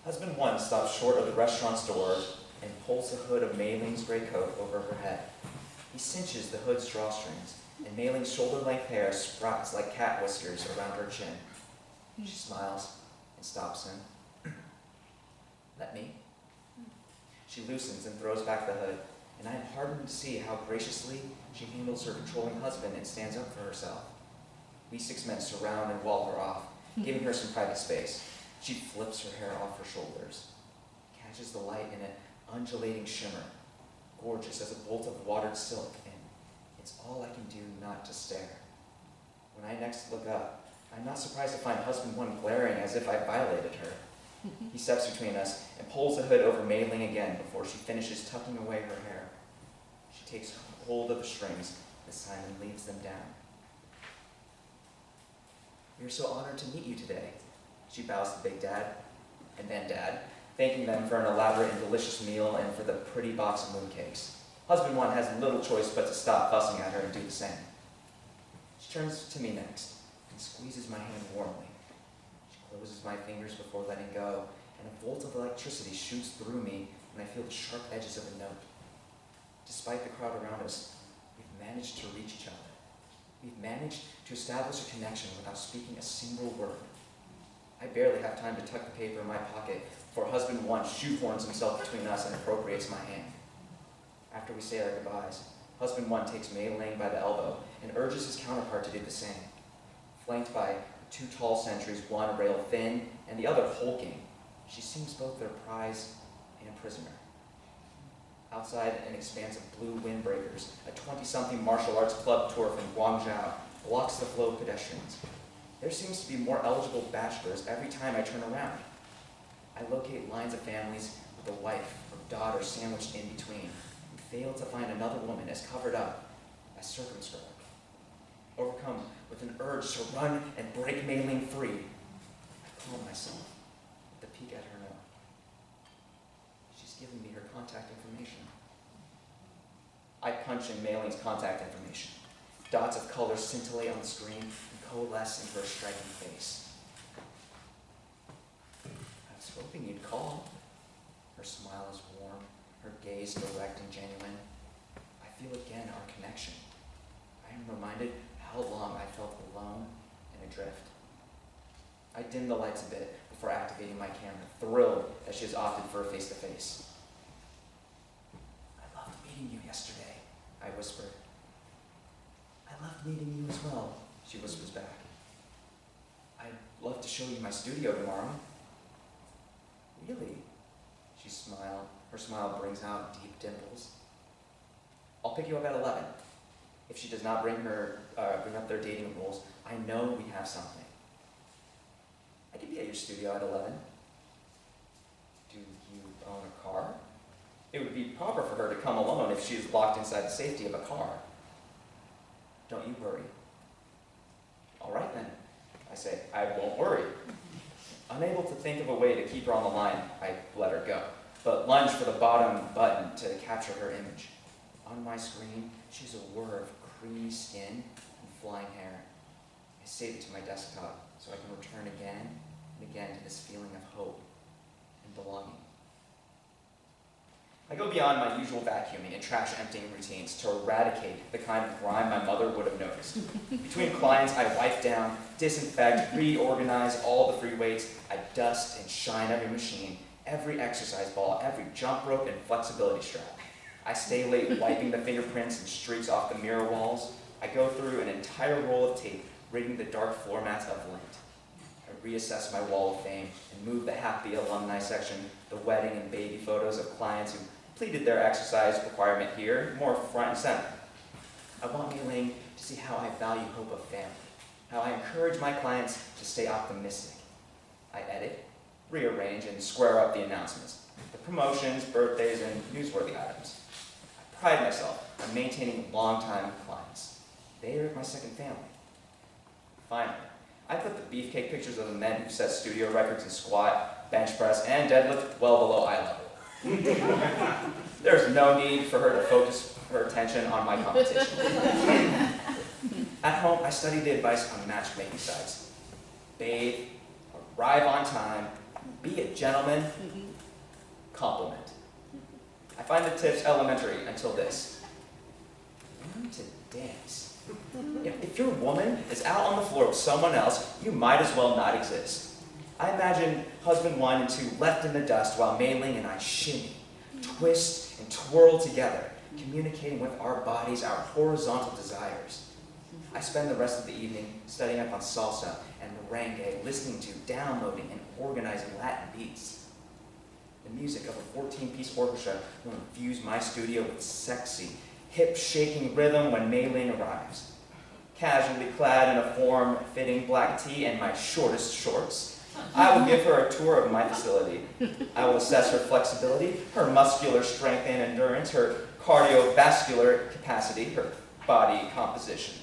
Husband one stops short of the restaurant's door and pulls the hood of Mei Ling's gray coat over her head. He cinches the hood's drawstrings, and Mei Ling's shoulder-length hair sprouts like cat whiskers around her chin. She smiles and stops him. Let me. She loosens and throws back the hood, and I am heartened to see how graciously she handles her controlling husband and stands up for herself. We 6 men surround and wall her off, giving her some private space. She flips her hair off her shoulders, catches the light in an undulating shimmer, gorgeous as a bolt of watered silk, and it's all I can do not to stare. When I next look up, I'm not surprised to find husband one glaring as if I violated her. He steps between us and pulls the hood over Mei Ling again before she finishes tucking away her hair. She takes hold of the strings this time and leaves them down. We are so honored to meet you today. She bows to Big Dad and then Dad, thanking them for an elaborate and delicious meal and for the pretty box of mooncakes. Husband one has little choice but to stop fussing at her and do the same. She turns to me next and squeezes my hand warmly. She closes my fingers before letting go, and a bolt of electricity shoots through me when I feel the sharp edges of a note. Despite the crowd around us, we've managed to reach each other. We've managed to establish a connection without speaking a single word. I barely have time to tuck the paper in my pocket before husband one shoehorns himself between us and appropriates my hand. After we say our goodbyes, husband one takes Mei Ling by the elbow and urges his counterpart to do the same. Flanked by 2 tall sentries, one rail thin and the other hulking, she seems both their prize and prisoner. Outside an expanse of blue windbreakers, a 20-something martial arts club tour from Guangzhou blocks the flow of pedestrians. There seems to be more eligible bachelors every time I turn around. I locate lines of families with a wife or daughter sandwiched in between, and fail to find another woman as covered up, as circumscribed. Overcome with an urge to run and break Mei Ling free, I calm myself with a peek at her note. She's given me her contact information. I punch in Mei Ling's contact information. Dots of color scintillate on the screen and coalesce into her striking face. I was hoping you'd call. Her smile is warm, her gaze direct and genuine. I feel again our connection. I am reminded how long I felt alone and adrift. I dim the lights a bit before activating my camera, thrilled that she has opted for a face-to-face. I loved meeting you yesterday, I whispered. I loved meeting you as well, she whispers back. I'd love to show you my studio tomorrow. Really? She smiled. Her smile brings out deep dimples. I'll pick you up at 11. If she does not bring up their dating rules, I know we have something. I could be at your studio at 11. Do you own a car? It would be proper for her to come alone if she is locked inside the safety of a car. Don't you worry. All right then, I say. I won't worry. Unable to think of a way to keep her on the line, I let her go, but lunge for the bottom button to capture her image. On my screen, she's a whir of creamy skin and flying hair. I save it to my desktop so I can return again and again to this feeling of hope and belonging. I go beyond my usual vacuuming and trash emptying routines to eradicate the kind of grime my mother would have noticed. Between clients, I wipe down, disinfect, reorganize all the free weights. I dust and shine every machine, every exercise ball, every jump rope and flexibility strap. I stay late wiping the fingerprints and streaks off the mirror walls. I go through an entire roll of tape, rigging the dark floor mats of lint. I reassess my wall of fame and move the happy alumni section, the wedding and baby photos of clients who completed their exercise requirement here, more front and center. I want Mei Ling to see how I value hope of family, how I encourage my clients to stay optimistic. I edit, rearrange, and square up the announcements, the promotions, birthdays, and newsworthy items. I pride myself on maintaining long-time clients. They are my second family. Finally, I put the beefcake pictures of the men who set studio records in squat, bench press, and deadlift well below eye level. There's no need for her to focus her attention on my competition. At home, I study the advice on matchmaking sites. Bathe, arrive on time, be a gentleman, compliment. I find the tips elementary until this. Learn to dance. If your woman is out on the floor with someone else, you might as well not exist. I imagine husband 1 and 2 left in the dust while Mei Ling and I shimmy, twist, and twirl together, communicating with our bodies our horizontal desires. I spend the rest of the evening studying up on salsa and merengue, listening to, downloading, and organizing Latin beats. The music of a 14-piece orchestra will infuse my studio with sexy, hip-shaking rhythm when Mei Ling arrives. Casually clad in a form-fitting black tee and my shortest shorts, I will give her a tour of my facility. I will assess her flexibility, her muscular strength and endurance, her cardiovascular capacity, her body composition.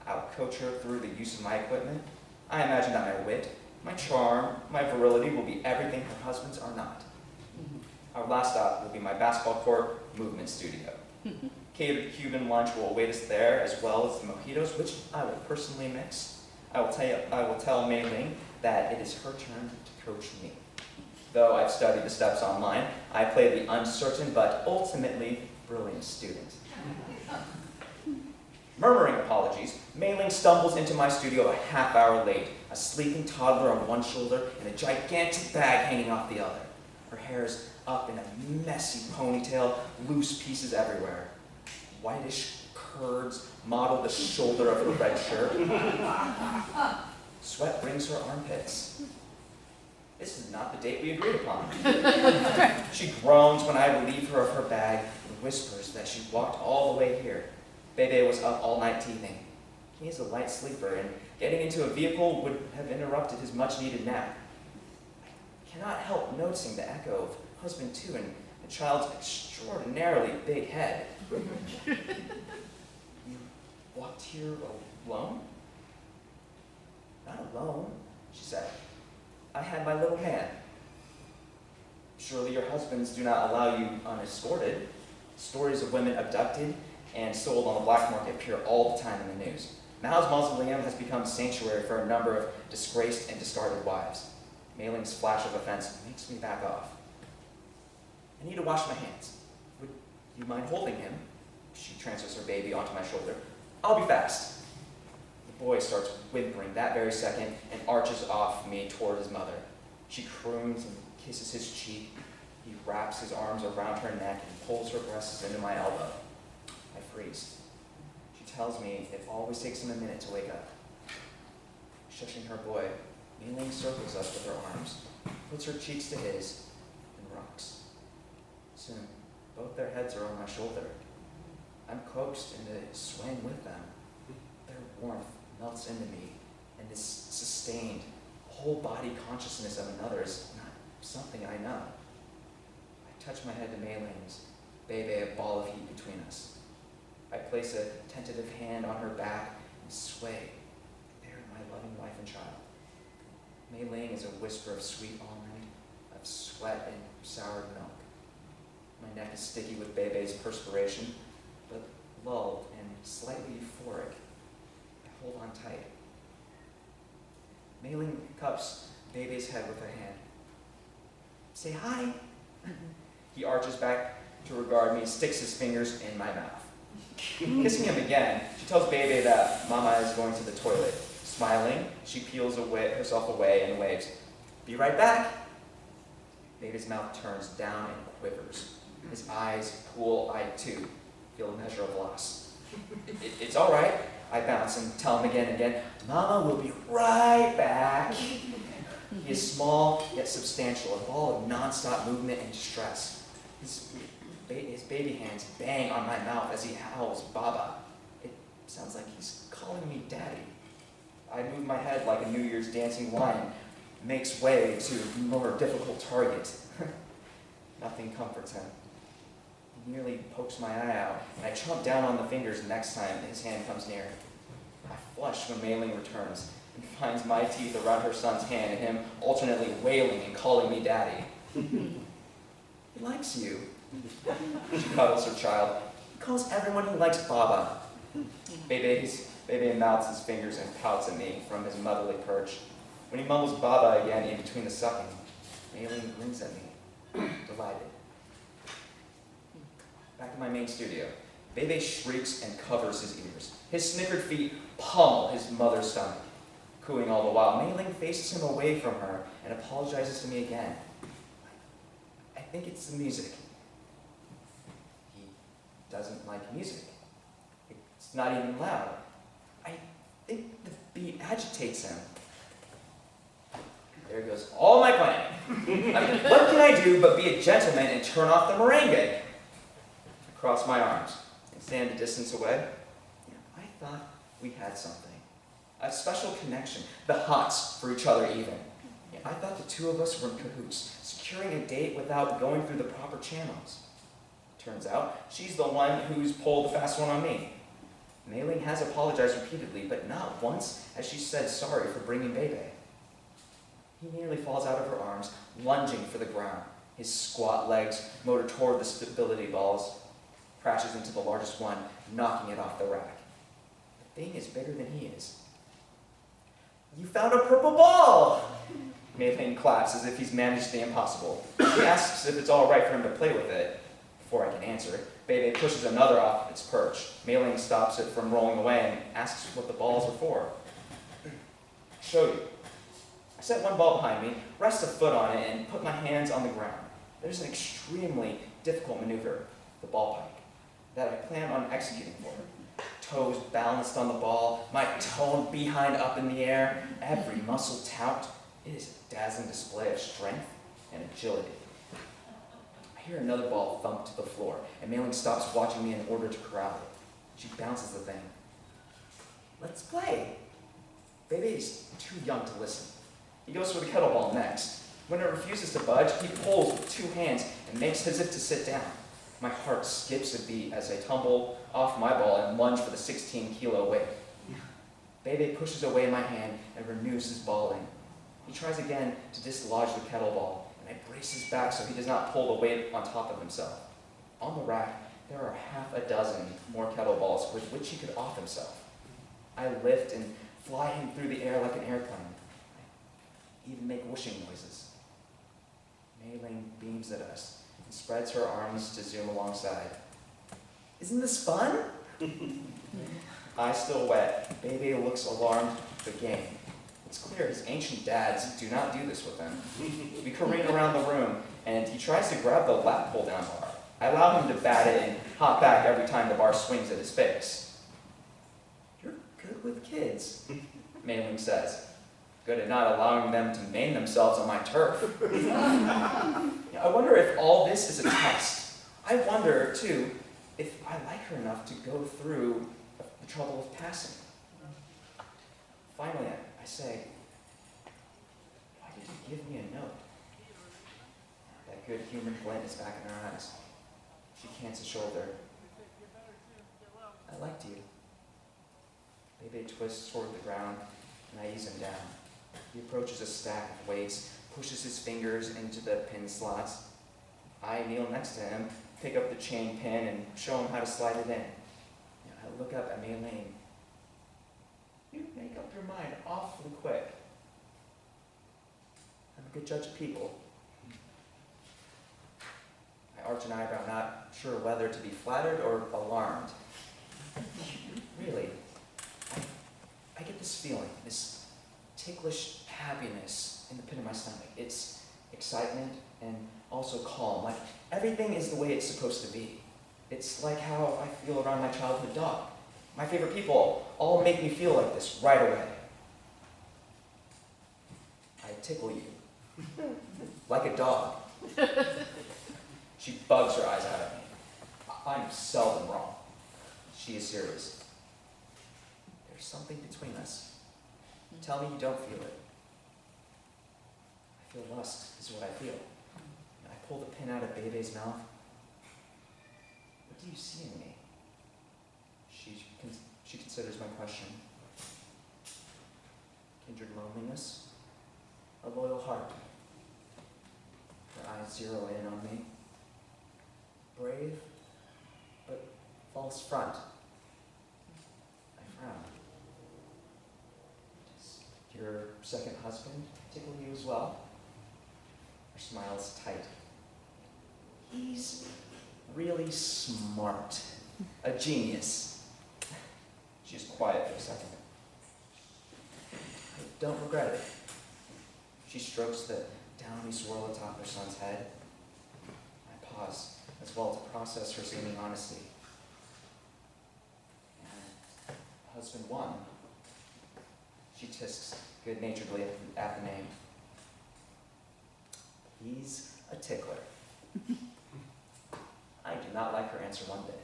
I will coach her through the use of my equipment. I imagine that my wit, my charm, my virility will be everything her husbands are not. Our last stop will be my basketball court movement studio. Catered Cuban lunch will await us there, as well as the mojitos, which I will personally mix. I will tell Mei Ling that it is her turn to coach me. Though I've studied the steps online, I play the uncertain but ultimately brilliant student. Murmuring apologies, Mei Ling stumbles into my studio a half hour late, a sleeping toddler on one shoulder and a gigantic bag hanging off the other. Her hair is up in a messy ponytail, loose pieces everywhere. Whitish curds model the shoulder of her red shirt. Sweat rings her armpits. This is not the date we agreed upon. She groans when I relieve her of her bag and whispers that she walked all the way here. Bebe was up all night teething. He is a light sleeper, and getting into a vehicle would have interrupted his much-needed nap. I cannot help noticing the echo of husband 2 and the child's extraordinarily big head. You walked here alone? Not alone, she said. I had my little man. Surely your husbands do not allow you unescorted. Stories of women abducted and sold on the black market appear all the time in the news. Mao's mausoleum has become sanctuary for a number of disgraced and discarded wives. Mei Ling's flash of offense makes me back off. I need to wash my hands. Would you mind holding him? She transfers her baby onto my shoulder. I'll be fast. The boy starts whimpering that very second and arches off me toward his mother. She croons and kisses his cheek. He wraps his arms around her neck and pulls her breasts into my elbow. I freeze. She tells me it always takes him a minute to wake up. Shushing her boy, Mei Ling circles us with her arms, puts her cheeks to his, and rocks. Soon, both their heads are on my shoulder. I'm coaxed into swaying with them. Their warmth melts into me, and this sustained, whole-body consciousness of another is not something I know. I touch my head to Mei Ling's, Bebe a ball of heat between us. I place a tentative hand on her back and sway, there my loving wife and child. Mei Ling is a whisper of sweet almond, of sweat and soured milk. My neck is sticky with Bebe's perspiration, but lulled and slightly euphoric. I hold on tight. Mei Ling cups Bebe's head with her hand. Say hi. He arches back to regard me, sticks his fingers in my mouth. Kissing him again, she tells Bebe that Mama is going to the toilet. Smiling, she peels herself away and waves. Be right back. Bebe's mouth turns down and quivers. His eyes, pool-eyed too, feel a measure of loss. It's all right, I bounce and tell him again and again, Mama will be right back. He is small, yet substantial, a ball of non-stop movement and distress. His baby hands bang on my mouth as he howls, Baba. It sounds like he's calling me Daddy. I move my head like a New Year's dancing lion, makes way to a more difficult target. Nothing comforts him. He nearly pokes my eye out, and I chomp down on the fingers the next time his hand comes near. I flush when Mei Ling returns and finds my teeth around her son's hand and him alternately wailing and calling me Daddy. He likes you. She cuddles her child. He calls everyone he likes Baba. Bebe mouths his fingers and pouts at me from his motherly perch. When he mumbles Baba again in between the sucking, Mei-Ling grins at me, delighted. Back in my main studio, Bebe shrieks and covers his ears. His snickered feet pummel his mother's stomach. Cooing all the while, Mei-Ling faces him away from her and apologizes to me again. I think it's the music. He doesn't like music. It's not even loud. I think the beat agitates him. There goes all my planning. I mean, what can I do but be a gentleman and turn off the merengue? I cross my arms and stand a distance away. I thought we had something. A special connection. The hots for each other even. I thought the two of us were in cahoots, securing a date without going through the proper channels. Turns out, she's the one who's pulled the fast one on me. Mei-Ling has apologized repeatedly, but not once has she said sorry for bringing Bebe. He nearly falls out of her arms, lunging for the ground. His squat legs motor toward the stability balls, crashes into the largest one, knocking it off the rack. The thing is bigger than he is. You found a purple ball! Mei-Ling claps as if he's managed the impossible. He asks if it's all right for him to play with it. Before I can answer, Bebe pushes another off its perch. Mei-Ling stops it from rolling away and asks what the balls are for. Show you. I set one ball behind me, rest a foot on it, and put my hands on the ground. There's an extremely difficult maneuver, the ball pike, that I plan on executing for her. Toes balanced on the ball, my toned behind up in the air, every muscle taut. It is a dazzling display of strength and agility. I hear another ball thump to the floor, and Mei-Ling stops watching me in order to corral it. She bounces the thing. Let's play. Bebe is too young to listen. He goes for the kettleball next. When it refuses to budge, he pulls with two hands and makes as if to sit down. My heart skips a beat as I tumble off my ball and lunge for the 16-kilo weight. Bebe pushes away my hand and renews his balling. He tries again to dislodge the kettleball, and I brace his back so he does not pull the weight on top of himself. On the rack, there are half a dozen more kettlebells with which he could off himself. I lift and fly him through the air like an airplane. I even make whooshing noises. Mei-Ling beams at us and spreads her arms to zoom alongside. Isn't this fun? Eyes still wet, Bebe looks alarmed but game. It's clear his ancient dads do not do this with him. We careen around the room, and he tries to grab the lap pull-down bar. I allow him to bat it and hop back every time the bar swings at his face. You're good with kids, Mei-Ling says. Good at not allowing them to maim themselves on my turf. I wonder if all this is a test. I wonder, too, if I like her enough to go through the trouble of passing. Finally, I say, why did you give me a note? That good human glint is back in her eyes. She cants a shoulder. I liked you. Bebe twists toward the ground, and I ease him down. He approaches a stack of weights, pushes his fingers into the pin slots. I kneel next to him, pick up the chain pin, and show him how to slide it in. I look up at Mei-Ling. You make up your mind awfully quick. I'm a good judge of people. I arch an eyebrow, not sure whether to be flattered or alarmed. Really, I get this feeling, this ticklish happiness in the pit of my stomach. It's excitement and also calm, like everything is the way it's supposed to be. It's like how I feel around my childhood dog. My favorite people all make me feel like this right away. I tickle you, like a dog. She bugs her eyes out at me. I'm seldom wrong. She is serious. There's something between us. Tell me you don't feel it. I feel lust is what I feel. I pull the pin out of Bebe's mouth. What do you see in me? She considers my question. Kindred loneliness, a loyal heart. Her eyes zero in on me. Brave, but false front. I frown. Does your second husband tickle you as well? Her smile is tight. He's really smart. A genius. She's quiet for a second. I don't regret it. She strokes the downy swirl atop her son's head. I pause as well to process her seeming honesty. And husband one. She tisks good-naturedly at the name. He's a tickler. I do not like her answer one bit.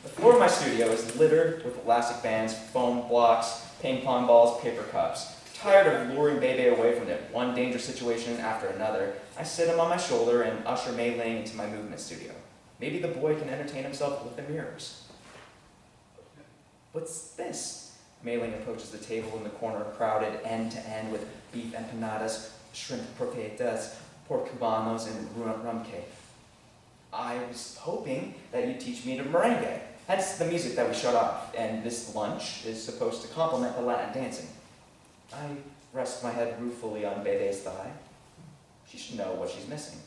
The floor of my studio is littered with elastic bands, foam blocks, ping pong balls, paper cups. Tired of luring Bebe away from it, one dangerous situation after another, I sit him on my shoulder and usher Mei Ling into my movement studio. Maybe the boy can entertain himself with the mirrors. What's this? Mei Ling approaches the table in the corner, crowded end to end with beef empanadas, shrimp croquetas, pork cubanos, and rum cake. I was hoping that you'd teach me to merengue, hence the music that we shut off, and this lunch is supposed to complement the Latin dancing. I rest my head ruefully on Bebe's thigh. She should know what she's missing.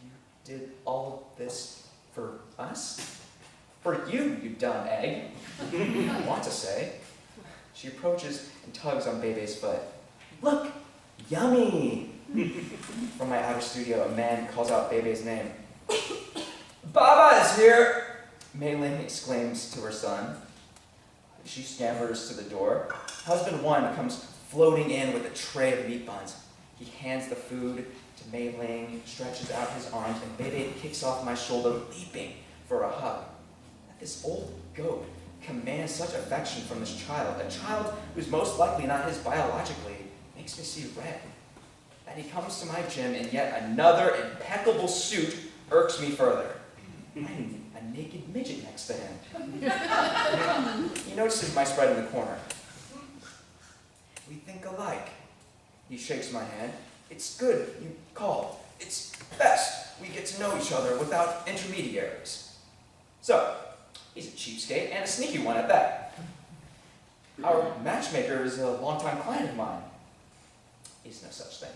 You did all of this for us? For you, you dumb egg. I want to say. She approaches and tugs on Bebe's foot. Look, yummy! From my outer studio, a man calls out Bebe's name. Baba is here! Mei Ling exclaims to her son. She scampers to the door. Husband one comes floating in with a tray of meat buns. He hands the food to Mei Ling, stretches out his arms, and Bebe kicks off my shoulder, leaping for a hug. This old goat commands such affection from this child, a child who's most likely not his biologically, makes me see red. That he comes to my gym in yet another impeccable suit irks me further. I'm a naked midget next to him. He notices my spread in the corner. We think alike. He shakes my hand. It's good you called. It's best we get to know each other without intermediaries. So, he's a cheapskate and a sneaky one at that. Our matchmaker is a longtime client of mine. He's no such thing.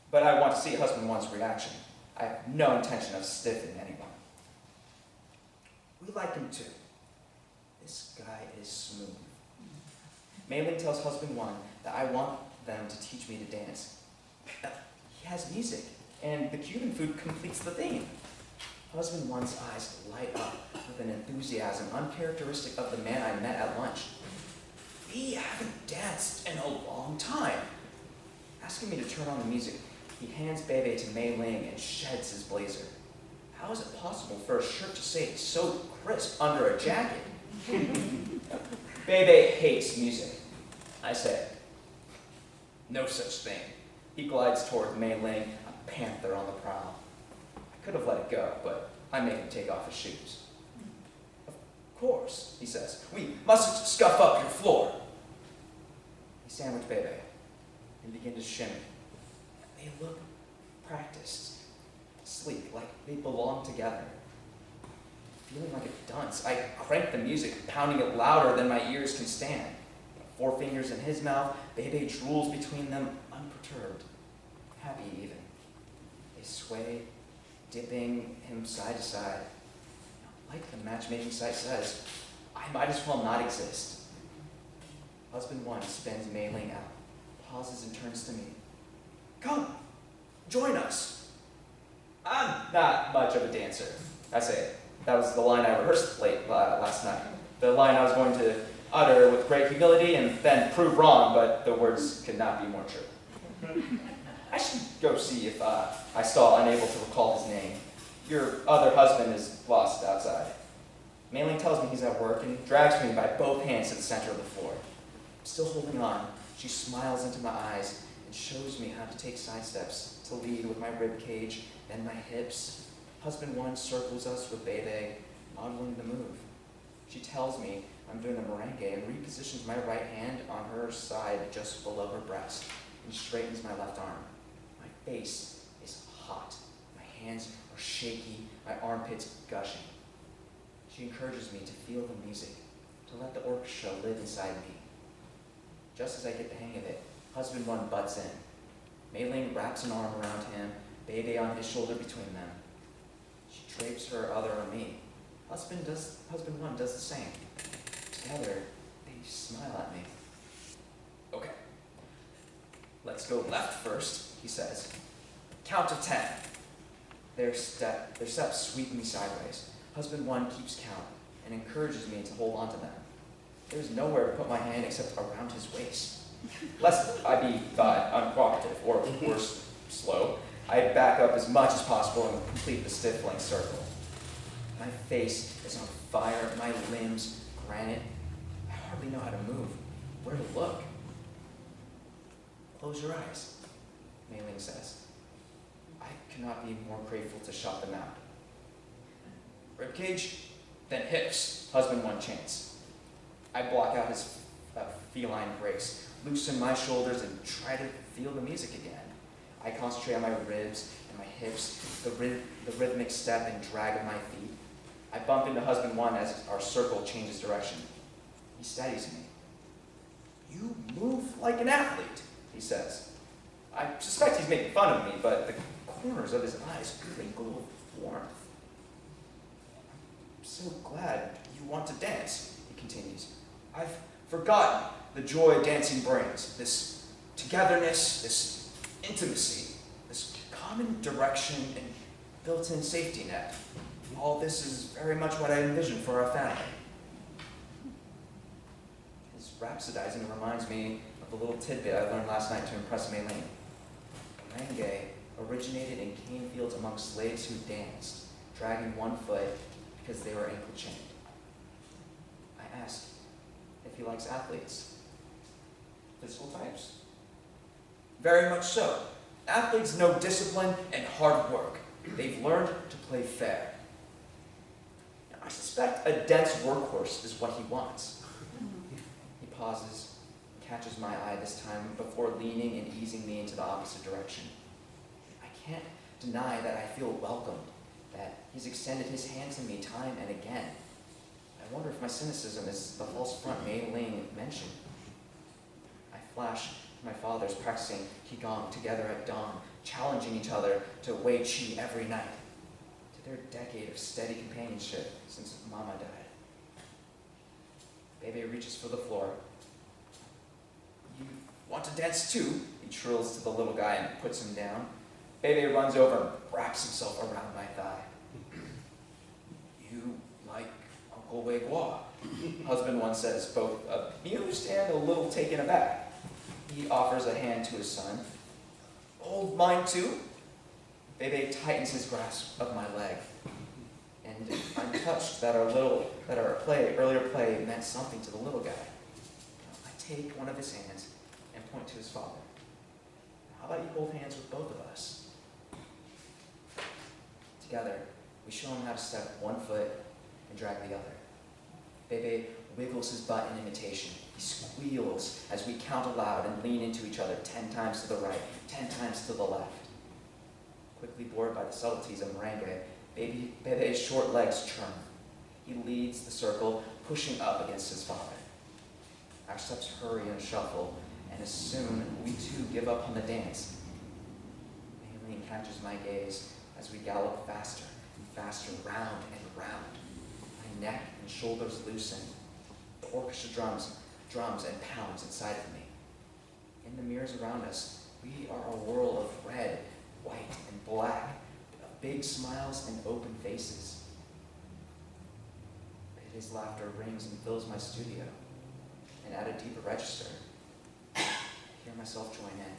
But I want to see husband one's reaction. I have no intention of stiffing anyone. We like him too. This guy is smooth. Mei Ling tells husband one that I want them to teach me to dance. He has music, and the Cuban food completes the theme. Husband one's eyes light up with an enthusiasm uncharacteristic of the man I met at lunch. We haven't danced in a long time. Asking me to turn on the music, he hands Bebe to Mei Ling and sheds his blazer. How is it possible for a shirt to stay so crisp under a jacket? Bebe hates music. I say, no such thing. He glides toward Mei Ling, a panther on the prowl. I could have let it go, but I make him take off his shoes. Of course, he says, we mustn't scuff up your floor. He sandwiched Bebe and begin to shimmy. They look practiced, sleek, like they belong together. Feeling like a dunce, I crank the music, pounding it louder than my ears can stand. 4 fingers in his mouth, Bebe drools between them, unperturbed, happy even. They sway, dipping him side to side. Like the matchmaking site says, I might as well not exist. Husband one spins Mei Ling out, pauses and turns to me. Come, join us. I'm not much of a dancer. I say, that was the line I rehearsed late last night. The line I was going to utter with great humility and then prove wrong, but the words could not be more true. I should go see if I stall unable to recall his name. Your other husband is lost outside. Mei Ling tells me he's at work and drags me by both hands to the center of the floor. Still holding on, she smiles into my eyes and shows me how to take side steps, to lead with my rib cage, then my hips. Husband one circles us with Bebe, modeling the move. She tells me I'm doing the merengue and repositions my right hand on her side just below her breast and straightens my left arm. My face is hot. My hands are shaky, my armpits gushing. She encourages me to feel the music, to let the orchestra live inside me. Just as I get the hang of it, husband one butts in. Mei Ling wraps an arm around him, Bebe on his shoulder between them. She drapes her other on me. Husband one does the same. Together, they smile at me. Okay, let's go left first, he says. Count of 10. Their steps sweep me sideways. Husband one keeps count and encourages me to hold on to them. There's nowhere to put my hand except around his waist. Lest I be thought uncooperative or worse, slow, I back up as much as possible and complete the stifling circle. My face is on fire, my limbs granite. I hardly know how to move, where to look. Close your eyes, Mei Ling says. I cannot be more grateful to shut them out. Ribcage, then hips, husband one chants. I block out his feline grace, loosen my shoulders, and try to feel the music again. I concentrate on my ribs and my hips, the rhythmic step and drag of my feet. I bump into husband one as our circle changes direction. He steadies me. You move like an athlete, he says. I suspect he's making fun of me, but the corners of his eyes twinkle with warmth. I'm so glad you want to dance, he continues. I've forgotten the joy dancing brings, this togetherness, this intimacy, this common direction and built-in safety net. All this is very much what I envisioned for our family. His rhapsodizing reminds me of the little tidbit I learned last night to impress Mei Ling. Merengue originated in cane fields among slaves who danced, dragging one foot because they were ankle chained. I asked if he likes athletes. Physical types? Very much so. Athletes know discipline and hard work. They've learned to play fair. Now, I suspect a dense workhorse is what he wants. He pauses, catches my eye this time before leaning and easing me into the opposite direction. I can't deny that I feel welcomed, that he's extended his hand to me time and again. I wonder if my cynicism is the false front Mei Ling mentioned. I flash my fathers practicing Qigong together at dawn, challenging each other to Wei Qi every night, to their decade of steady companionship since Mama died. Bebe reaches for the floor. You want to dance too? He trills to the little guy and puts him down. Bebe runs over and wraps himself around my thigh. You like Uncle Wei Guo? Husband one says, both amused and a little taken aback. He offers a hand to his son. Hold mine too? Bebe tightens his grasp of my leg. And I'm touched that our earlier play meant something to the little guy. I take one of his hands and point to his father. How about you hold hands with both of us? Together, we show him how to step one foot and drag the other. Bebe wiggles his butt in imitation. He squeals as we count aloud and lean into each other 10 times to the right, 10 times to the left. Quickly bored by the subtleties of merengue, Bebe's short legs churn. He leads the circle, pushing up against his father. Our steps hurry and shuffle, and as soon we too give up on the dance. Mei Ling catches my gaze as we gallop faster and faster, round and round. My neck and shoulders loosen. The orchestra drums and pounds inside of me. In the mirrors around us, we are a whirl of red, white, and black, of big smiles and open faces. His laughter rings and fills my studio, and at a deeper register, I hear myself join in.